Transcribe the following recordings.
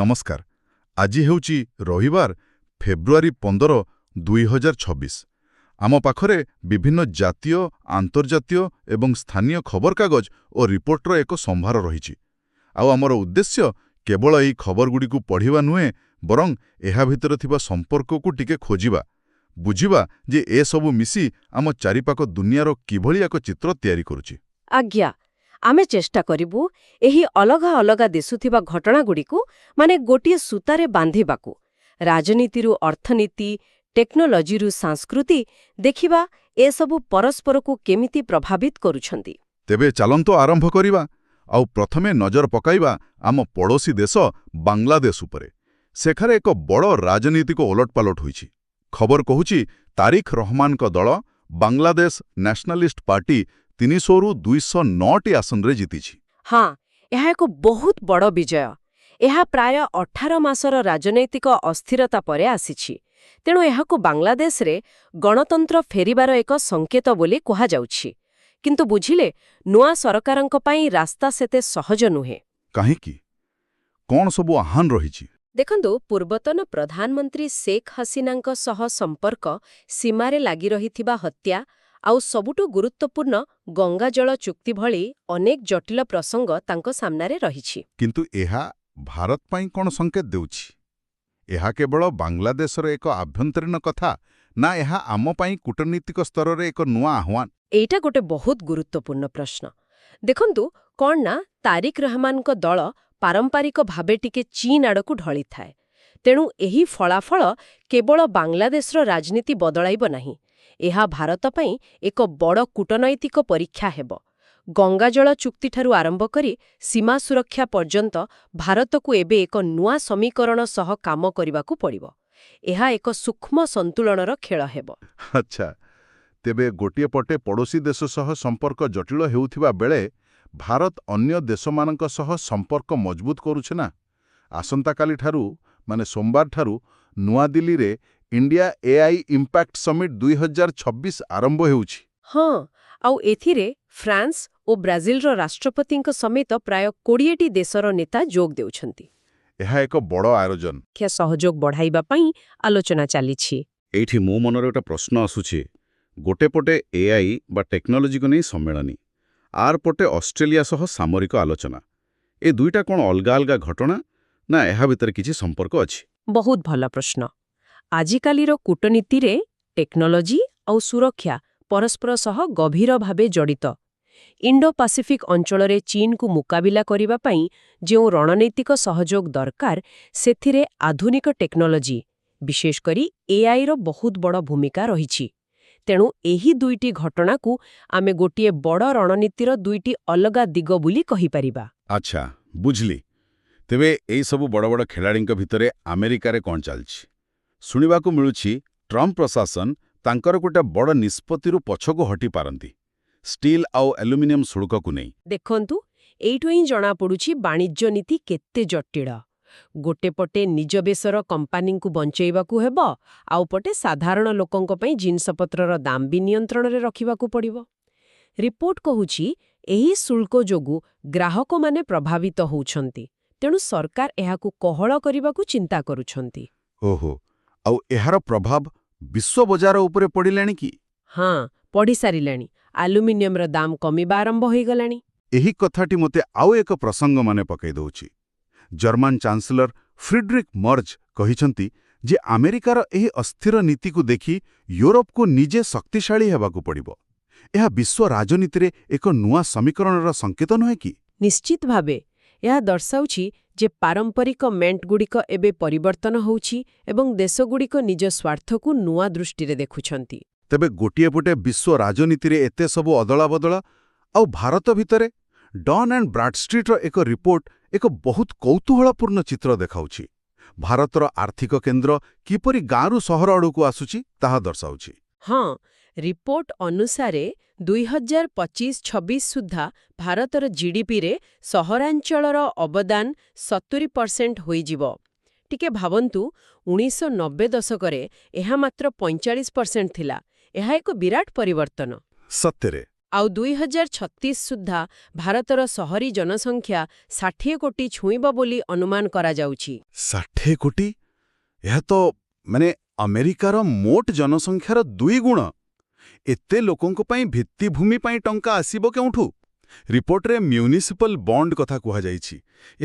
ନମସ୍କାର। ଆଜି ହେଉଛି ରବିବାର, ଫେବୃଆରୀ 15, 2026। ଆମ ପାଖରେ ବିଭିନ୍ନ ଜାତୀୟ, ଆନ୍ତର୍ଜାତୀୟ ଏବଂ ସ୍ଥାନୀୟ ଖବରକାଗଜ ଓ ରିପୋର୍ଟର ଏକ ସମ୍ଭାର ରହିଛି। ଆଉ ଆମର ଉଦ୍ଦେଶ୍ୟ କେବଳ ଏହି ଖବରଗୁଡ଼ିକୁ ପଢ଼ିବା ନୁହେଁ, ବରଂ ଏହା ଭିତରେ ଥିବା ସମ୍ପର୍କକୁ ଟିକେ ଖୋଜିବା, ବୁଝିବା ଯେ ଏସବୁ ମିଶି ଆମ ଚାରିପାଖ ଦୁନିଆର କିଭଳି ଏକ ଚିତ୍ର ତିଆରି କରୁଛି। ଆଜ୍ଞା, ଆମେ ଚେଷ୍ଟା କରିବୁ ଏହି ଅଲଗା ଅଲଗା ଦିଶୁଥିବା ଘଟଣାଗୁଡ଼ିକୁ ମାନେ ଗୋଟିଏ ସୂତାରେ ବାନ୍ଧିବାକୁ। ରାଜନୀତିରୁ ଅର୍ଥନୀତି, ଟେକ୍ନୋଲୋଜିରୁ ସଂସ୍କୃତି, ଦେଖିବା ଏସବୁ ପରସ୍ପରକୁ କେମିତି ପ୍ରଭାବିତ କରୁଛନ୍ତି। ତେବେ ଚାଲନ୍ତୁ ଆରମ୍ଭ କରିବା। ଆଉ ପ୍ରଥମେ ନଜର ପକାଇବା ଆମ ପଡ଼ୋଶୀ ଦେଶ ବାଂଲାଦେଶ ଉପରେ। ସେଠାରେ ଏକ ବଡ଼ ରାଜନୀତିକ ଓଲଟପାଲଟ ହୋଇଛି। ଖବର କହୁଛି ତାରିକ ରହମାନଙ୍କ ଦଳ ବାଂଲାଦେଶ ନ୍ୟାସନାଲିଷ୍ଟ ପାର୍ଟି 300ରୁ 209ଟି ଆସନରେ ଜିତିଛି। ହଁ, ଏହା ଏକ ବହୁତ ବଡ଼ ବିଜୟ। ଏହା ପ୍ରାୟ 18 ମାସର ରାଜନୈତିକ ଅସ୍ଥିରତା ପରେ ଆସିଛି। ତେଣୁ ଏହାକୁ ବାଂଲାଦେଶରେ ଗଣତନ୍ତ୍ର ଫେରିବାର ଏକ ସଂକେତ ବୋଲି କୁହାଯାଉଛି। କିନ୍ତୁ ବୁଝିଲେ, ନୂଆ ସରକାରଙ୍କ ପାଇଁ ରାସ୍ତା ସେତେ ସହଜ ନୁହେଁ। କାହିଁକି? କ'ଣ ସବୁ ଆହ୍ୱାନ ରହିଛି? ଦେଖନ୍ତୁ, ପୂର୍ବତନ ପ୍ରଧାନମନ୍ତ୍ରୀ ଶେଖ୍ ହସିନାଙ୍କ ସହ ସମ୍ପର୍କ, ସୀମାରେ ଲାଗି ରହିଥିବା ହତ୍ୟା, ଆଉ ସବୁଠୁ ଗୁରୁତ୍ୱପୂର୍ଣ୍ଣ ଗଙ୍ଗାଜଳ ଚୁକ୍ତି ଭଳି ଅନେକ ଜଟିଳ ପ୍ରସଙ୍ଗ ତାଙ୍କ ସାମ୍ନାରେ ରହିଛି। କିନ୍ତୁ ଏହା ଭାରତ ପାଇଁ କ'ଣ ସଂକେତ ଦେଉଛି? ଏହା କେବଳ ବାଂଲାଦେଶର ଏକ ଆଭ୍ୟନ୍ତରୀଣ କଥା, ନା ଏହା ଆମ ପାଇଁ କୂଟନୀତିକ ସ୍ତରରେ ଏକ ନୂଆ ଆହ୍ୱାନ? ଏଇଟା ଗୋଟେ ବହୁତ ଗୁରୁତ୍ୱପୂର୍ଣ୍ଣ ପ୍ରଶ୍ନ। ଦେଖନ୍ତୁ, କ'ଣ ନା ତାରିକ ରହମାନଙ୍କ ଦଳ ପାରମ୍ପରିକ ଭାବେ ଟିକେ ଚୀନ ଆଡ଼କୁ ଢଳିଥାଏ। ତେଣୁ ଏହି ଫଳାଫଳ କେବଳ ବାଂଲାଦେଶର ରାଜନୀତି ବଦଳାଇବ ନାହିଁ, ଏହା ଭାରତ ପାଇଁ ଏକ ବଡ଼ କୂଟନୈତିକ ପରୀକ୍ଷା ହେବ। ଗଙ୍ଗାଜଳ ଚୁକ୍ତିଠାରୁ ଆରମ୍ଭ କରି ସୀମା ସୁରକ୍ଷା ପର୍ଯ୍ୟନ୍ତ ଭାରତକୁ ଏବେ ଏକ ନୂଆ ସମୀକରଣ ସହ କାମ କରିବାକୁ ପଡ଼ିବ। ଏହା ଏକ ସୂକ୍ଷ୍ମ ସନ୍ତୁଳନର ଖେଳ ହେବ। ଆଚ୍ଛା, ତେବେ ଗୋଟିଏ ପଟେ ପଡ଼ୋଶୀ ଦେଶ ସହ ସମ୍ପର୍କ ଜଟିଳ ହେଉଥିବା ବେଳେ ଭାରତ ଅନ୍ୟ ଦେଶମାନଙ୍କ ସହ ସମ୍ପର୍କ ମଜବୁତ କରୁছে ନା? ଆସନ୍ତାକାଲିଠାରୁ ମାନେ ସୋମବାରଠାରୁ ନୂଆଦିଲ୍ଲୀରେ ଇଣ୍ଡିଆ ଏଆଇ ଇମ୍ପାକ୍ଟ ସମିଟ୍ 2026 ଆରମ୍ଭ ହେଉଛି। ହଁ, ଆଉ ଏଥିରେ ଫ୍ରାନ୍ସ ଓ ବ୍ରାଜିଲର ରାଷ୍ଟ୍ରପତିଙ୍କ ସମେତ ପ୍ରାୟ 20ଟି ଦେଶର ନେତା ଯୋଗ ଦେଉଛନ୍ତି। ଏହା ଏକ ବଡ଼ ଆୟୋଜନ। ସହଯୋଗ ବଢ଼ାଇବା ପାଇଁ ଆଲୋଚନା ଚାଲିଛି। ଏଇଠି ମୋ ମନରେ ଗୋଟେ ପ୍ରଶ୍ନ ଆସୁଛି। ଗୋଟେ ପଟେ ଏଆଇ ବା ଟେକ୍ନୋଲୋଜିକୁ ନେଇ ସମ୍ମିଳନୀ, ଆର ପଟେ ଅଷ୍ଟ୍ରେଲିଆ ସହ ସାମରିକ ଆଲୋଚନା। ଏ ଦୁଇଟା କ'ଣ ଅଲଗା ଅଲଗା ଘଟଣା, ନା ଏହା ଭିତରେ କିଛି ସମ୍ପର୍କ ଅଛି? ବହୁତ ଭଲ ପ୍ରଶ୍ନ। ଆଜିକାଲିର କୂଟନୀତିରେ ଟେକ୍ନୋଲୋଜି ଆଉ ସୁରକ୍ଷା ପରସ୍ପର ସହ ଗଭୀର ଭାବେ ଜଡ଼ିତ। ଇଣ୍ଡୋ ପାସିଫିକ ଅଞ୍ଚଳରେ ଚୀନକୁ ମୁକାବିଲା କରିବା ପାଇଁ ଯେଉଁ ରଣନୈତିକ ସହଯୋଗ ଦରକାର, ସେଥିରେ ଆଧୁନିକ ଟେକ୍ନୋଲୋଜି, ବିଶେଷ କରି ଏଆଇର ବହୁତ ବଡ଼ ଭୂମିକା ରହିଛି। ତେଣୁ ଏହି ଦୁଇଟି ଘଟଣାକୁ ଆମେ ଗୋଟିଏ ବଡ଼ ରଣନୀତିର ଦୁଇଟି ଅଲଗା ଦିଗ ବୋଲି କହିପାରିବା। ଆଚ୍ଛା, ବୁଝିଲି। ତେବେ ଏଇ ସବୁ ବଡ଼ ବଡ଼ ଖେଳାଳିଙ୍କ ଭିତରେ ଆମେରିକାରେ କ'ଣ ଚାଲିଛି? ଶୁଣିବାକୁ ମିଳୁଛି ଟ୍ରମ୍ପ ପ୍ରଶାସନ ତାଙ୍କର ଗୋଟେ ବଡ଼ ନିଷ୍ପତ୍ତିରୁ ପଛକୁ ହଟି ପାରନ୍ତି, ଷ୍ଟିଲ୍ ଆଉ ଆଲୁମିନିୟମ ଶୁଳ୍କକୁ ନେଇ। ଦେଖନ୍ତୁ, ଏଇଠୁ ହିଁ ଜଣାପଡ଼ୁଛି ବାଣିଜ୍ୟ ନୀତି କେତେ ଜଟିଳ। ଗୋଟେ ପଟେ ନିଜ ଦେଶର କମ୍ପାନୀଙ୍କୁ ବଞ୍ଚେଇବାକୁ ହେବ, ଆଉ ପଟେ ସାଧାରଣ ଲୋକଙ୍କ ପାଇଁ ଜିନିଷପତ୍ରର ଦାମ ବି ନିୟନ୍ତ୍ରଣରେ ରଖିବାକୁ ପଡ଼ିବ। ରିପୋର୍ଟ କହୁଛି ଏହି ଶୁଳ୍କ ଯୋଗୁଁ ଗ୍ରାହକମାନେ ପ୍ରଭାବିତ ହେଉଛନ୍ତି। ତେଣୁ ସରକାର ଏହାକୁ କୋହଳ କରିବାକୁ ଚିନ୍ତା କରୁଛନ୍ତି। ଓହୋ, ଆଉ ଏହାର ପ୍ରଭାବ ବିଶ୍ୱ ବଜାର ଉପରେ ପଡ଼ିଲାଣି କି? ହଁ, ପଢ଼ିସାରିଲାଣି। ଆଲୁମିନିୟମର ଦାମ କମିବା ଆରମ୍ଭ ହୋଇଗଲାଣି। ଏହି କଥାଟି ମୋତେ ଆଉ ଏକ ପ୍ରସଙ୍ଗ ମନେ ପକାଇ ଦେଉଛି। ଜର୍ମାନ ଚାନ୍ସେଲର ଫ୍ରିଡରିକ୍ ମର୍ଜ କହିଛନ୍ତି ଯେ ଆମେରିକାର ଏହି ଅସ୍ଥିର ନୀତିକୁ ଦେଖି ୟୁରୋପକୁ ନିଜେ ଶକ୍ତିଶାଳୀ ହେବାକୁ ପଡ଼ିବ। ଏହା ବିଶ୍ୱ ରାଜନୀତିରେ ଏକ ନୂଆ ସମୀକରଣର ସଂକେତ ନୁହେଁ କି? ନିଶ୍ଚିତ ଭାବେ ଏହା ଦର୍ଶାଉଛି ଯେ ପାରମ୍ପରିକ ମେଣ୍ଟଗୁଡ଼ିକ ଏବେ ପରିବର୍ତ୍ତନ ହେଉଛି ଏବଂ ଦେଶଗୁଡ଼ିକ ନିଜ ସ୍ୱାର୍ଥକୁ ନୂଆ ଦୃଷ୍ଟିରେ ଦେଖୁଛନ୍ତି। ତେବେ ଗୋଟିଏ ପଟେ ବିଶ୍ୱ ରାଜନୀତିରେ ଏତେ ସବୁ ଅଦଳାବଦଳ, ଆଉ ଭାରତ ଭିତରେ ଡନ୍ ଆଣ୍ଡ ବ୍ରାଡଷ୍ଟ୍ରିଟ୍ର ଏକ ରିପୋର୍ଟ ଏକ ବହୁତ କୌତୂହଳପୂର୍ଣ୍ଣ ଚିତ୍ର ଦେଖାଉଛି। ଭାରତର ଆର୍ଥିକ କେନ୍ଦ୍ର କିପରି ଗାଁରୁ ସହର ଆଡ଼କୁ ଆସୁଛି ତାହା ଦର୍ଶାଉଛି। ହଁ, ରିପୋର୍ଟ ଅନୁସାରେ 2025-26 ସୁଦ୍ଧା ଭାରତର ଜିଡିପିରେ ସହରାଞ୍ଚଳର ଅବଦାନ 70% ହୋଇଯିବ। ଟିକେ ଭାବନ୍ତୁ, 1990 ଦଶକରେ ଏହା ମାତ୍ର 45% ଥିଲା। ଏହା ଏକ ବିରାଟ ପରିବର୍ତ୍ତନ। ସତ୍ୟରେ ଆଉ 2036 ସୁଦ୍ଧା ଭାରତର ସହରୀ ଜନସଂଖ୍ୟା 60 କୋଟି ଛୁଇଁବ ବୋଲି ଅନୁମାନ କରାଯାଉଛି। 60 କୋଟି? ଏହା ତ ଆମେରିକାର ମୋଟ ଜନସଂଖ୍ୟାର 2 ଗୁଣ। ଏତେ ଲୋକଙ୍କ ପାଇଁ ଭିତ୍ତିଭୂମି ପାଇଁ ଟଙ୍କା ଆସିବ କେଉଁଠୁ? ରିପୋର୍ଟରେ ମ୍ୟୁନିସିପାଲ ବଣ୍ଡ କଥା କୁହାଯାଇଛି।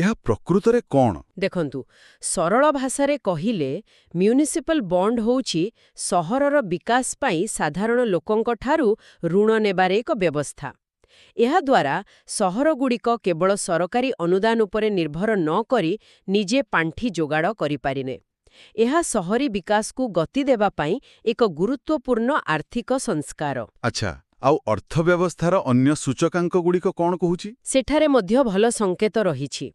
ଏହା ପ୍ରକୃତରେ କ'ଣ? ଦେଖନ୍ତୁ, ସରଳ ଭାଷାରେ କହିଲେ ମ୍ୟୁନିସିପାଲ ବଣ୍ଡ ହେଉଛି ସହରର ବିକାଶ ପାଇଁ ସାଧାରଣ ଲୋକଙ୍କଠାରୁ ଋଣ ନେବାରେ ଏକ ବ୍ୟବସ୍ଥା। ଏହାଦ୍ୱାରା ସହରଗୁଡ଼ିକ କେବଳ ସରକାରୀ ଅନୁଦାନ ଉପରେ ନିର୍ଭର ନ କରି ନିଜେ ପାଣ୍ଠି ଯୋଗାଡ଼ କରିପାରିନେ। ଏହା ସହରୀ ବିକାଶକୁ ଗତି ଦେବା ପାଇଁ ଏକ ଗୁରୁତ୍ୱପୂର୍ଣ୍ଣ ଆର୍ଥିକ ସଂସ୍କାର। ଆଚ୍ଛା, ଆଉ ଅର୍ଥବ୍ୟବସ୍ଥାର ଅନ୍ୟ ସୂଚକାଙ୍କଗୁଡ଼ିକ କ'ଣ କହୁଛି? ସେଠାରେ ମଧ୍ୟ ଭଲ ସଂକେତ ରହିଛି।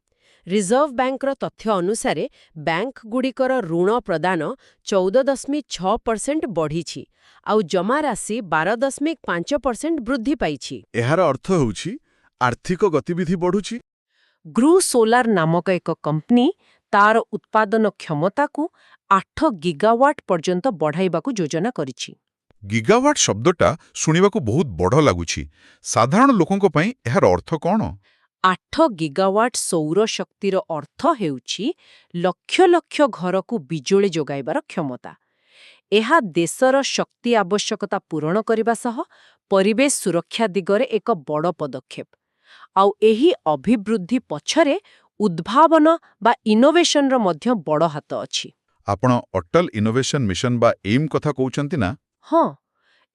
ରିଜର୍ଭ ବ୍ୟାଙ୍କର ତଥ୍ୟ ଅନୁସାରେ ବ୍ୟାଙ୍କଗୁଡ଼ିକର ଋଣ ପ୍ରଦାନ 14.6% ବଢ଼ିଛି, ଆଉ ଜମାରାଶି 12.5% ବୃଦ୍ଧି ପାଇଛି। ଏହାର ଅର୍ଥ ହେଉଛି ଆର୍ଥିକ ଗତିବିଧି ବଢ଼ୁଛି। ଗ୍ରୁ ସୋଲାର ନାମକ ଏକ କମ୍ପାନୀ ତାର ଉତ୍ପାଦନ କ୍ଷମତାକୁ 8 ଗିଗାୱାଟ ପର୍ଯ୍ୟନ୍ତ ବଢ଼ାଇବାକୁ ଯୋଜନା କରିଛି। ଗିଗାୱାଟ ଶବ୍ଦଟା ଶୁଣିବାକୁ ବହୁତ ବଡ଼ ଲାଗୁଛି। ସାଧାରଣ ଲୋକଙ୍କ ପାଇଁ ଏହାର ଅର୍ଥ କ'ଣ? 8 ଗିଗାୱାଟ ସୌର ଶକ୍ତିର ଅର୍ଥ ହେଉଛି ଲକ୍ଷ ଲକ୍ଷ ଘରକୁ ବିଜୁଳି ଯୋଗାଇବାର କ୍ଷମତା। ଏହା ଦେଶର ଶକ୍ତି ଆବଶ୍ୟକତା ପୂରଣ କରିବା ସହ ପରିବେଶ ସୁରକ୍ଷା ଦିଗରେ ଏକ ବଡ଼ ପଦକ୍ଷେପ। ଆଉ ଏହି ଅଭିବୃଦ୍ଧି ପଛରେ ଉଦ୍ଭାବନ ବା ଇନୋଭେସନର ମଧ୍ୟ ବଡ଼ ହାତ ଅଛି। ଆପଣ ଅଟଲ ଇନୋଭେସନ ମିଶନ ବା ଏଇମ୍ କଥା କହୁଛନ୍ତି ନା? ହଁ,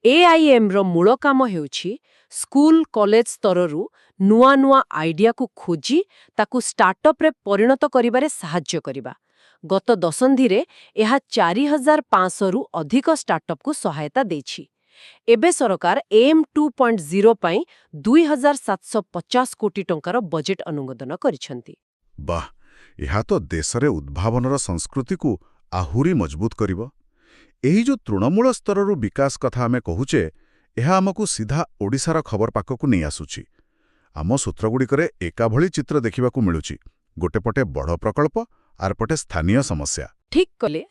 AIMର ମୂଳ କାମ ହେଉଛି ସ୍କୁଲ କଲେଜ ସ୍ତରରୁ ନୂଆ ନୂଆ ଆଇଡିଆକୁ ଖୋଜି ତାକୁ ଷ୍ଟାର୍ଟଅପ୍ରେ ପରିଣତ କରିବାରେ ସାହାଯ୍ୟ କରିବା। ଗତ ଦଶନ୍ଧିରେ ଏହା 4500ରୁ ଅଧିକ ଷ୍ଟାର୍ଟଅପ୍କୁ ସହାୟତା ଦେଇଛି। ଏବେ ସରକାର AIM 2.0 ପାଇଁ 2750 କୋଟି ଟଙ୍କାର ବଜେଟ୍ ଅନୁମୋଦନ କରିଛନ୍ତି। ବାଃ, ଏହା ତ ଦେଶରେ ଉଦ୍ଭାବନର ସଂସ୍କୃତିକୁ ଆହୁରି ମଜବୁତ କରିବ। ଏହି ଯେଉଁ ତୃଣମୂଳ ସ୍ତରରୁ ବିକାଶ କଥା ଆମେ କହୁଛେ, ଏହା ଆମକୁ ସିଧା ଓଡ଼ିଶାର ଖବର ପାଖକୁ ନେଇ ଆସୁଛି। ଆମ ସୂତ୍ରଗୁଡ଼ିକରେ ଏକାଭଳି ଚିତ୍ର ଦେଖିବାକୁ ମିଳୁଛି। ଗୋଟେ ପଟେ ବଡ଼ ପ୍ରକଳ୍ପ, ଆରପଟେ ସ୍ଥାନୀୟ ସମସ୍ୟା। ଠିକ୍ କଲେ।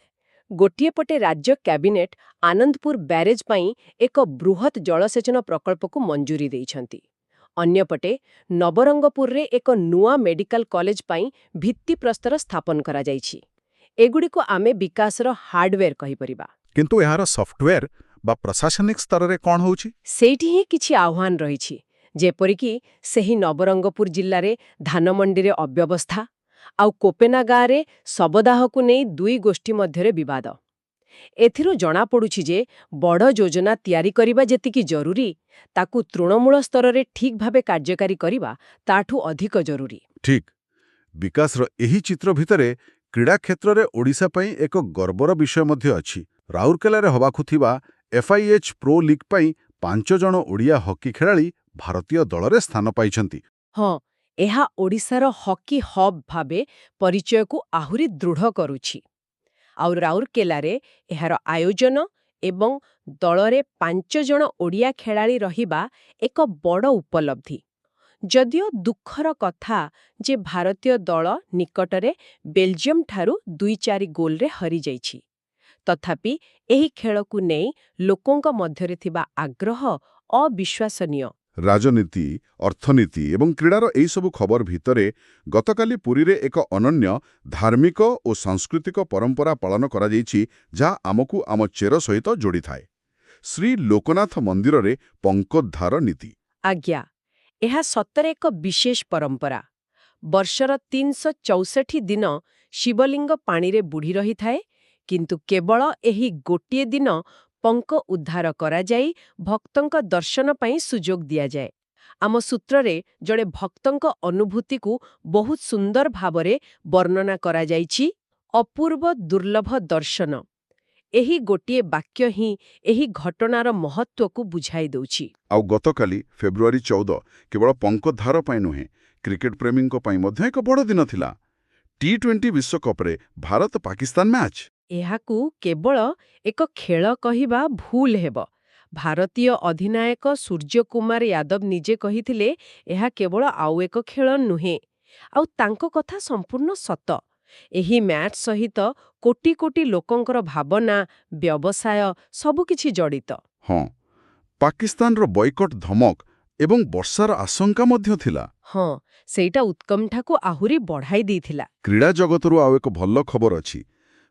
ଗୋଟିଏ ପଟେ ରାଜ୍ୟ କ୍ୟାବିନେଟ୍ ଆନନ୍ଦପୁର ବ୍ୟାରେଜ୍ ପାଇଁ ଏକ ବୃହତ୍ ଜଳସେଚନ ପ୍ରକଳ୍ପକୁ ମଞ୍ଜୁରି ଦେଇଛନ୍ତି। ଅନ୍ୟପଟେ ନବରଙ୍ଗପୁରରେ ଏକ ନୂଆ ମେଡିକାଲ କଲେଜ ପାଇଁ ଭିତ୍ତିପ୍ରସ୍ତର ସ୍ଥାପନ କରାଯାଇଛି। ଏଗୁଡ଼ିକୁ ଆମେ ବିକାଶର ହାର୍ଡୱେର୍ କହିପାରିବା। କିନ୍ତୁ ଏହାର ସଫ୍ଟୱେର୍ ବା ପ୍ରଶାସନିକ ସ୍ତରରେ କ'ଣ ହେଉଛି? ସେଇଠି ହିଁ କିଛି ଆହ୍ୱାନ ରହିଛି, ଯେପରିକି ସେହି ନବରଙ୍ଗପୁର ଜିଲ୍ଲାରେ ଧାନମଣ୍ଡିରେ ଅବ୍ୟବସ୍ଥା, ଆଉ କୋପେନାଗାଁରେ ଶବଦାହକୁ ନେଇ 2 ଗୋଷ୍ଠୀ ମଧ୍ୟରେ ବିବାଦ। ଏଥିରୁ ଜଣାପଡ଼ୁଛି ଯେ ବଡ଼ ଯୋଜନା ତିଆରି କରିବା ଯେତିକି ଜରୁରୀ, ତାକୁ ତୃଣମୂଳ ସ୍ତରରେ ଠିକ୍ ଭାବେ କାର୍ଯ୍ୟକାରୀ କରିବା ତାଠୁ ଅଧିକ ଜରୁରୀ। ଠିକ୍। ବିକାଶର ଏହି ଚିତ୍ର ଭିତରେ କ୍ରୀଡ଼ା କ୍ଷେତ୍ରରେ ଓଡ଼ିଶା ପାଇଁ ଏକ ଗର୍ବର ବିଷୟ ମଧ୍ୟ ଅଛି। ରାଉରକେଲାରେ ହେବାକୁ ଥିବା FIH ପ୍ରୋ ଲିଗ୍ ପାଇଁ 5 ଜଣ ଓଡ଼ିଆ ହକି ଖେଳାଳି ଭାରତୀୟ ଦଳରେ ସ୍ଥାନ ପାଇଛନ୍ତି। ହଁ, ଏହା ଓଡ଼ିଶାର ହକି ହବ୍ ଭାବେ ପରିଚୟକୁ ଆହୁରି ଦୃଢ଼ କରୁଛି। ଆଉ ରାଉରକେଲାରେ ଏହାର ଆୟୋଜନ ଏବଂ ଦଳରେ 5 ଜଣ ଓଡ଼ିଆ ଖେଳାଳି ରହିବା ଏକ ବଡ଼ ଉପଲବ୍ଧି। ଯଦିଓ ଦୁଃଖର କଥା ଯେ ଭାରତୀୟ ଦଳ ନିକଟରେ ବେଲଜିୟମଠାରୁ 2-4 ଗୋଲରେ ହରିଯାଇଛି। ତଥାପି ଏହି ଖେଳକୁ ନେଇ ଲୋକଙ୍କ ମଧ୍ୟରେ ଥିବା ଆଗ୍ରହ ଅବିଶ୍ୱାସନୀୟ। ରାଜନୀତି, ଅର୍ଥନୀତି ଏବଂ କ୍ରୀଡ଼ାର ଏହିସବୁ ଖବର ଭିତରେ ଗତକାଲି ପୁରୀରେ ଏକ ଅନନ୍ୟ ଧାର୍ମିକ ଓ ସାଂସ୍କୃତିକ ପରମ୍ପରା ପାଳନ କରାଯାଇଛି, ଯାହା ଆମକୁ ଆମ ଚେର ସହିତ ଯୋଡ଼ିଥାଏ। ଶ୍ରୀ ଲୋକନାଥ ମନ୍ଦିରରେ ପଙ୍କୋଦ୍ଧାର ନୀତି। ଆଜ୍ଞା, ଏହା ସତରେ ଏକ ବିଶେଷ ପରମ୍ପରା। ବର୍ଷର 364 ଦିନ ଶିବଲିଙ୍ଗ ପାଣିରେ ବୁଡ଼ି ରହିଥାଏ, କିନ୍ତୁ କେବଳ ଏହି ଗୋଟିଏ ଦିନ ପଙ୍କ ଉଦ୍ଧାର କରାଯାଇ ଭକ୍ତଙ୍କ ଦର୍ଶନ ପାଇଁ ସୁଯୋଗ ଦିଆଯାଏ। ଆମ ସୂତ୍ରରେ ଜଣେ ଭକ୍ତଙ୍କ ଅନୁଭୂତିକୁ ବହୁତ ସୁନ୍ଦର ଭାବରେ ବର୍ଣ୍ଣନା କରାଯାଇଛି। ଅପୂର୍ବ ଦୁର୍ଲଭ ଦର୍ଶନ। ଏହି ଗୋଟିଏ ବାକ୍ୟ ହିଁ ଏହି ଘଟଣାର ମହତ୍ତ୍ୱକୁ ବୁଝାଇ ଦେଉଛି। ଆଉ ଗତକାଲି ଫେବୃଆରୀ 14 କେବଳ ପଙ୍କୋଦ୍ଧାର ପାଇଁ ନୁହେଁ, କ୍ରିକେଟ ପ୍ରେମୀଙ୍କ ପାଇଁ ମଧ୍ୟ ଏକ ବଡ଼ ଦିନ ଥିଲା। T20 ବିଶ୍ୱକପ୍ରେ ଭାରତ ପାକିସ୍ତାନ ମ୍ୟାଚ୍। ଏହାକୁ କେବଳ ଏକ ଖେଳ କହିବା ଭୁଲ ହେବ। ଭାରତୀୟ ଅଧିନାୟକ ସୂର୍ଯ୍ୟକୁମାର ୟାଦବ ନିଜେ କହିଥିଲେ, ଏହା କେବଳ ଆଉ ଏକ ଖେଳ ନୁହେଁ। ଆଉ ତାଙ୍କ କଥା ସମ୍ପୂର୍ଣ୍ଣ ସତ। ଏହି ମ୍ୟାଚ୍ ସହିତ କୋଟି କୋଟି ଲୋକଙ୍କର ଭାବନା, ବ୍ୟବସାୟ ସବୁକିଛି ଜଡ଼ିତ। ହଁ, ପାକିସ୍ତାନର ବୟକଟ୍ ଧମକ ଏବଂ ବର୍ଷାର ଆଶଙ୍କା ମଧ୍ୟ ଥିଲା। ହଁ, ସେଇଟା ଉତ୍କଣ୍ଠାକୁ ଆହୁରି ବଢ଼ାଇ ଦେଇଥିଲା। କ୍ରୀଡ଼ା ଜଗତରୁ ଆଉ ଏକ ଭଲ ଖବର ଅଛି।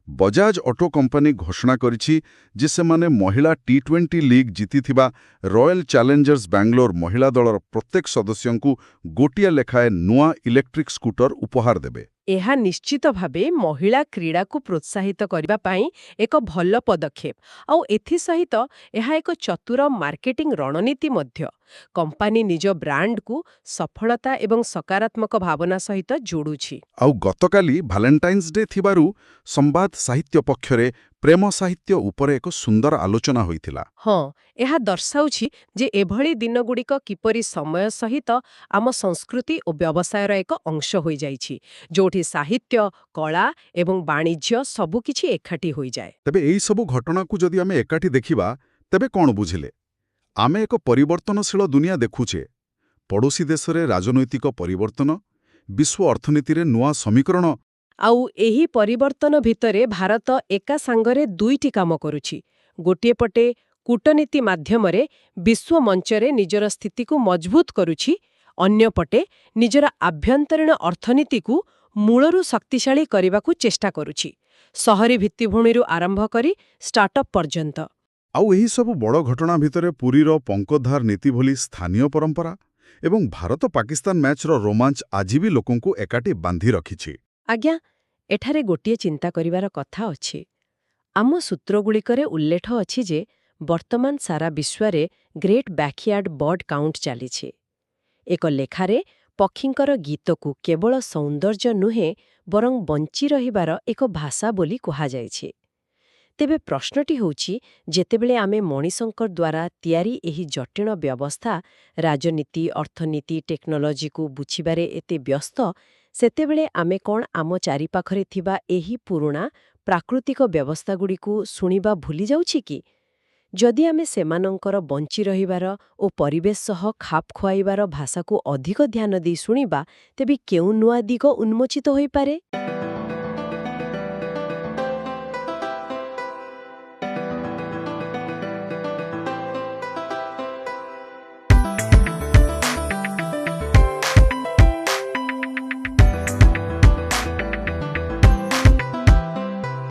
ବଜାଜ ଅଟୋ କମ୍ପାନୀ ଘୋଷଣା କରିଛି ଯେ ସେମାନେ ମହିଳା ଟି20 ଲିଗ୍ ଜିତିଥିବା ରୟାଲ ଚ୍ୟାଲେଞ୍ଜର୍ସ ବାଙ୍ଗାଲୋର ମହିଳା ଦଳର ପ୍ରତ୍ୟେକ ସଦସ୍ୟଙ୍କୁ ଗୋଟିଏ ଲେଖାଏଁ ନୂଆ ଇଲେକ୍ଟ୍ରିକ୍ ସ୍କୁଟର ଉପହାର ଦେବେ। ଏହା ନିଶ୍ଚିତ ଭାବେ ମହିଳା କ୍ରୀଡ଼ାକୁ ପ୍ରୋତ୍ସାହିତ କରିବା ପାଇଁ ଏକ ଭଲ ପଦକ୍ଷେପ। ଆଉ ଏଥିସହିତ ଏହା ଏକ ଚତୁର ମାର୍କେଟିଂ ରଣନୀତି ମଧ୍ୟ। କମ୍ପାନୀ ନିଜ ବ୍ରାଣ୍ଡକୁ ସଫଳତା ଏବଂ ସକାରାତ୍ମକ ଭାବନା ସହିତ ଯୋଡୁଛି। ଆଉ ଗତକାଲି ଭାଲେଣ୍ଟାଇନ୍ସ ଡେ ଥିବାରୁ ସମ୍ବାଦ ସାହିତ୍ୟ ପକ୍ଷରେ ପ୍ରେମ ସାହିତ୍ୟ ଉପରେ ଏକ ସୁନ୍ଦର ଆଲୋଚନା ହୋଇଥିଲା। ହଁ, ଏହା ଦର୍ଶାଉଛି ଯେ ଏଭଳି ଦିନଗୁଡ଼ିକ କିପରି ସମୟ ସହିତ ଆମ ସଂସ୍କୃତି ଓ ବ୍ୟବସାୟର ଏକ ଅଂଶ ହୋଇଯାଇଛି, ଯୋଉଠି ସାହିତ୍ୟ, କଳା ଏବଂ ବାଣିଜ୍ୟ ସବୁକିଛି ଏକାଠି ହୋଇଯାଏ। ତେବେ ଏହି ସବୁ ଘଟଣାକୁ ଯଦି ଆମେ ଏକାଠି ଦେଖିବା, ତେବେ କ'ଣ ବୁଝିଲେ? ଆମେ ଏକ ପରିବର୍ତ୍ତନଶୀଳ ଦୁନିଆ ଦେଖୁଛେ। ପଡ଼ୋଶୀ ଦେଶରେ ରାଜନୈତିକ ପରିବର୍ତ୍ତନ, ବିଶ୍ୱ ଅର୍ଥନୀତିରେ ନୂଆ ସମୀକରଣ। ଆଉ ଏହି ପରିବର୍ତ୍ତନ ଭିତରେ ଭାରତ ଏକା ସାଙ୍ଗରେ ଦୁଇଟି କାମ କରୁଛି। ଗୋଟିଏ ପଟେ କୂଟନୀତି ମାଧ୍ୟମରେ ବିଶ୍ୱ ମଞ୍ଚରେ ନିଜର ସ୍ଥିତିକୁ ମଜବୁତ କରୁଛି, ଅନ୍ୟପଟେ ନିଜର ଆଭ୍ୟନ୍ତରୀଣ ଅର୍ଥନୀତିକୁ ମୂଳରୁ ଶକ୍ତିଶାଳୀ କରିବାକୁ ଚେଷ୍ଟା କରୁଛି, ସହରୀ ଭିତ୍ତିଭୂମିରୁ ଆରମ୍ଭ କରି ଷ୍ଟାର୍ଟଅପ୍ ପର୍ଯ୍ୟନ୍ତ। ଆଉ ଏହି ସବୁ ବଡ଼ ଘଟଣା ଭିତରେ ପୁରୀର ପଙ୍କୋଦ୍ଧାର ନୀତି ଭଳି ସ୍ଥାନୀୟ ପରମ୍ପରା ଏବଂ ଭାରତ-ପାକିସ୍ତାନ ମ୍ୟାଚ୍ର ରୋମାଞ୍ଚ ଆଜି ବି ଲୋକଙ୍କୁ ଏକାଠି ବାନ୍ଧି ରଖିଛି। ଆଜ୍ଞା, ଏଠାରେ ଗୋଟିଏ ଚିନ୍ତା କରିବାର କଥା ଅଛି। ଆମ ସୂତ୍ରଗୁଡ଼ିକରେ ଉଲ୍ଲେଖ ଅଛି ଯେ ବର୍ତ୍ତମାନ ସାରା ବିଶ୍ୱରେ ଗ୍ରେଟ୍ ବ୍ୟାକ୍ୟାର୍ଡ ବର୍ଡ କାଉଣ୍ଟ ଚାଲିଛି। ଏକ ଲେଖାରେ ପକ୍ଷୀଙ୍କର ଗୀତକୁ କେବଳ ସୌନ୍ଦର୍ଯ୍ୟ ନୁହେଁ ବରଂ ବଞ୍ଚି ରହିବାର ଏକ ଭାଷା ବୋଲି କୁହାଯାଇଛି। ତେବେ ପ୍ରଶ୍ନଟି ହେଉଛି, ଯେତେବେଳେ ଆମେ ମଣିଷଙ୍କ ଦ୍ୱାରା ତିଆରି ଏହି ଜଟିଳ ବ୍ୟବସ୍ଥା ରାଜନୀତି, ଅର୍ଥନୀତି, ଟେକ୍ନୋଲୋଜିକୁ ବୁଝିବାରେ ଏତେ ବ୍ୟସ୍ତ, ସେତେବେଳେ ଆମେ କ'ଣ ଆମ ଚାରିପାଖରେ ଥିବା ଏହି ପୁରୁଣା ପ୍ରାକୃତିକ ବ୍ୟବସ୍ଥାଗୁଡ଼ିକୁ ଶୁଣିବା ଭୁଲି ଯାଉଛି କି? ଯଦି ଆମେ ସେମାନଙ୍କର ବଞ୍ଚି ରହିବାର ଓ ପରିବେଶ ସହ ଖାପ ଖୁଆଇବାର ଭାଷାକୁ ଅଧିକ ଧ୍ୟାନ ଦେଇ ଶୁଣିବା, ତେବେ କେଉଁ ନୂଆ ଦିଗ ଉନ୍ମୋଚିତ ହୋଇପାରେ?